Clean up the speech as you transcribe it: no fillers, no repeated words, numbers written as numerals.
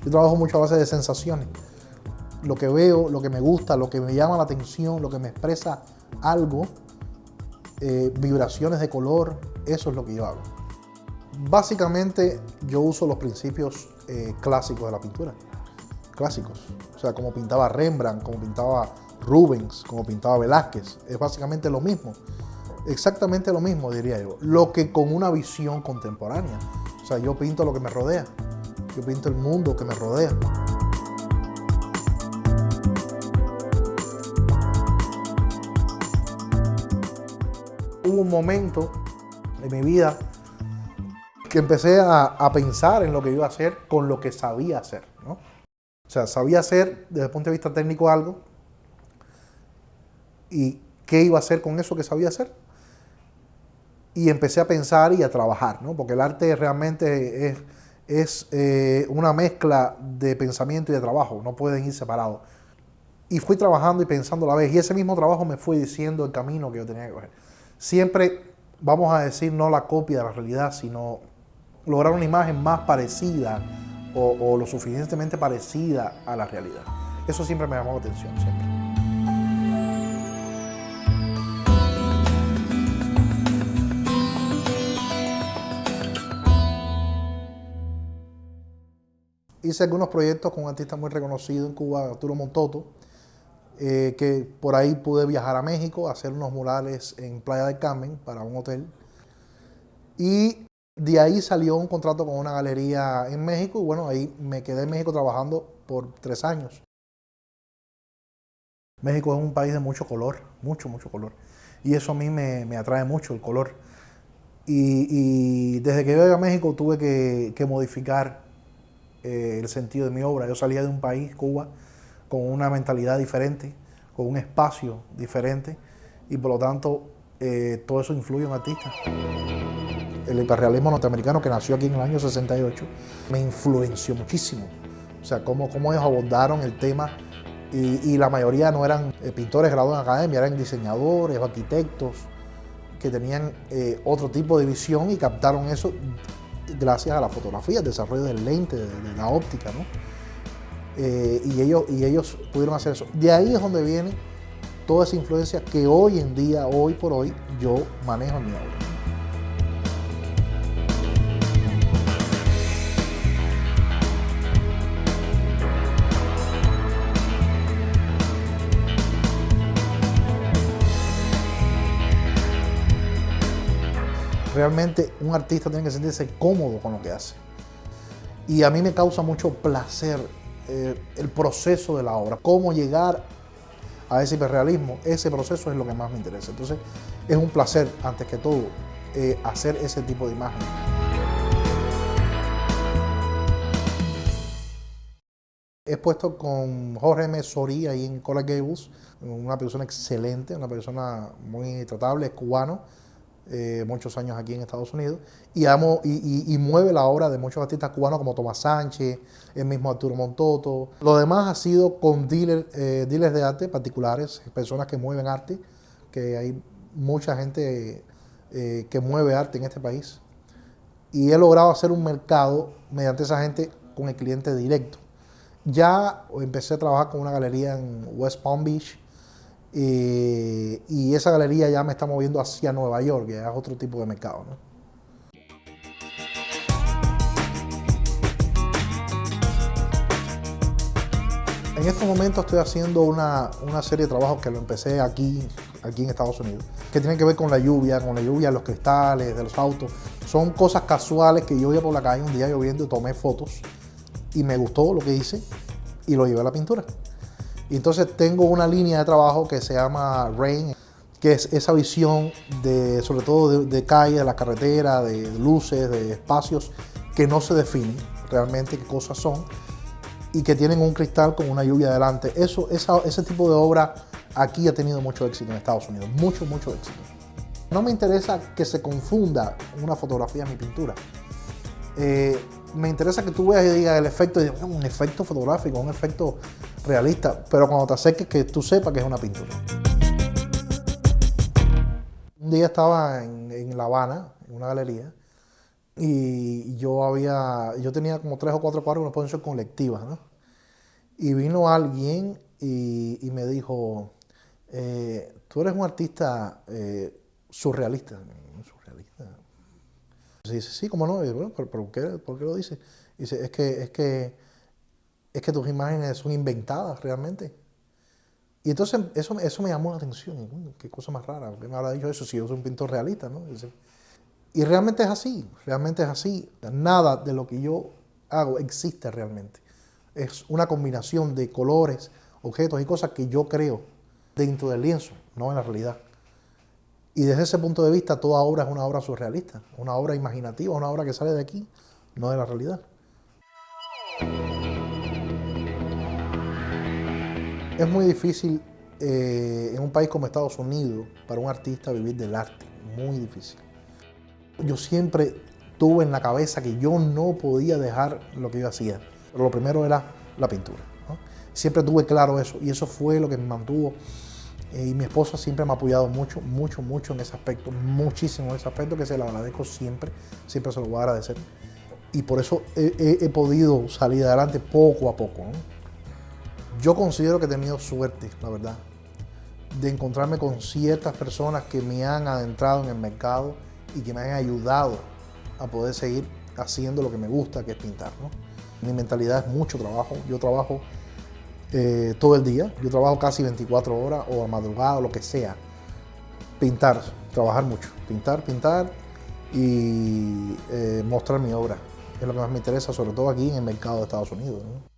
Yo trabajo mucho a base de sensaciones. Lo que veo, lo que me gusta, lo que me llama la atención, lo que me expresa algo, vibraciones de color, eso es lo que yo hago. Básicamente yo uso los principios clásicos de la pintura, clásicos. O sea, como pintaba Rembrandt, como pintaba Rubens, como pintaba Velázquez. Es básicamente lo mismo, exactamente lo mismo diría yo, lo que con una visión contemporánea. O sea, yo pinto lo que me rodea, yo pinto el mundo que me rodea. Hubo un momento en mi vida que empecé a pensar en lo que iba a hacer con lo que sabía hacer, ¿no? O sea, sabía hacer desde el punto de vista técnico algo y qué iba a hacer con eso que sabía hacer. Y empecé a pensar y a trabajar, ¿no? Porque el arte realmente es una mezcla de pensamiento y de trabajo, no pueden ir separados. Y fui trabajando y pensando a la vez, y ese mismo trabajo me fue diciendo el camino que yo tenía que coger. Siempre, vamos a decir, no la copia de la realidad, sino lograr una imagen más parecida o lo suficientemente parecida a la realidad. Eso siempre me llamó la atención, siempre. Hice algunos proyectos con un artista muy reconocido en Cuba, Arturo Montoto, que por ahí pude viajar a México, a hacer unos murales en Playa del Carmen para un hotel. Y de ahí salió un contrato con una galería en México y bueno, ahí me quedé en México trabajando por 3 años. México es un país de mucho color, mucho color. Y eso a mí me atrae mucho, el color. Y desde que yo llegué a México tuve que modificar el sentido de mi obra. Yo salía de un país, Cuba, con una mentalidad diferente, con un espacio diferente y por lo tanto todo eso influye en un artista. El hiperrealismo norteamericano que nació aquí en el año 68 me influenció muchísimo. O sea, cómo ellos abordaron el tema y la mayoría no eran pintores graduados en academia, eran diseñadores, arquitectos que tenían otro tipo de visión y captaron eso gracias a la fotografía, el desarrollo del lente, de la óptica, ¿no? Y ellos pudieron hacer eso. De ahí es donde viene toda esa influencia que hoy en día, hoy por hoy, yo manejo en mi obra. Realmente un artista tiene que sentirse cómodo con lo que hace. Y a mí me causa mucho placer el proceso de la obra. Cómo llegar a ese hiperrealismo, ese proceso es lo que más me interesa. Entonces es un placer, antes que todo, hacer ese tipo de imagen. He expuesto con Jorge M. Sorí ahí en Coral Gables, una persona excelente, una persona muy tratable, es cubano. Muchos años aquí en Estados Unidos y mueve la obra de muchos artistas cubanos como Tomás Sánchez, el mismo Arturo Montoto. Lo demás ha sido con dealers de arte particulares, personas que mueven arte, que hay mucha gente que mueve arte en este país. Y he logrado hacer un mercado mediante esa gente con el cliente directo. Ya empecé a trabajar con una galería en West Palm Beach, y esa galería ya me está moviendo hacia Nueva York, que es otro tipo de mercado, ¿no? En estos momentos estoy haciendo una serie de trabajos que lo empecé aquí en Estados Unidos, que tienen que ver con la lluvia de los cristales, de los autos. Son cosas casuales que yo iba por la calle un día lloviendo y tomé fotos y me gustó lo que hice y lo llevé a la pintura. Y entonces tengo una línea de trabajo que se llama Rain, que es esa visión sobre todo de calle, de la carretera, de luces, de espacios que no se definen realmente qué cosas son y que tienen un cristal con una lluvia delante. Ese tipo de obra aquí ha tenido mucho éxito en Estados Unidos, mucho éxito. No me interesa que se confunda una fotografía en mi pintura. Me interesa que tú veas y digas el efecto, un efecto fotográfico, un efecto realista, pero cuando te acerques que tú sepas que es una pintura. Un día estaba en La Habana, en una galería, y yo tenía como 3 o 4 cuadros en una exposición colectiva, ¿no? Y vino alguien y me dijo, tú eres un artista surrealista. ¿Surrealista? Y dice, sí, ¿cómo no? Y yo, bueno, ¿pero por qué lo dice? Y dice, es que tus imágenes son inventadas realmente. Y entonces eso me llamó la atención. Y, "Coño, qué cosa más rara, ¿por qué me habrá dicho eso si yo soy un pintor realista, ¿no?" Y realmente es así, realmente es así. Nada de lo que yo hago existe realmente. Es una combinación de colores, objetos y cosas que yo creo dentro del lienzo, no en la realidad. Y desde ese punto de vista, toda obra es una obra surrealista, una obra imaginativa, una obra que sale de aquí, no de la realidad. Es muy difícil en un país como Estados Unidos para un artista vivir del arte, muy difícil. Yo siempre tuve en la cabeza que yo no podía dejar lo que yo hacía, pero lo primero era la pintura, ¿no? Siempre tuve claro eso y eso fue lo que me mantuvo. Y mi esposa siempre me ha apoyado mucho, mucho, mucho en ese aspecto, muchísimo en ese aspecto, que se lo agradezco siempre, siempre se lo voy a agradecer. Y por eso he podido salir adelante poco a poco, ¿no? Yo considero que he tenido suerte, la verdad, de encontrarme con ciertas personas que me han adentrado en el mercado y que me han ayudado a poder seguir haciendo lo que me gusta, que es pintar, ¿no? Mi mentalidad es mucho trabajo. Yo trabajo todo el día. Yo trabajo casi 24 horas o a madrugada o lo que sea. Pintar, trabajar mucho. Pintar y mostrar mi obra. Es lo que más me interesa, sobre todo aquí en el mercado de Estados Unidos, ¿no?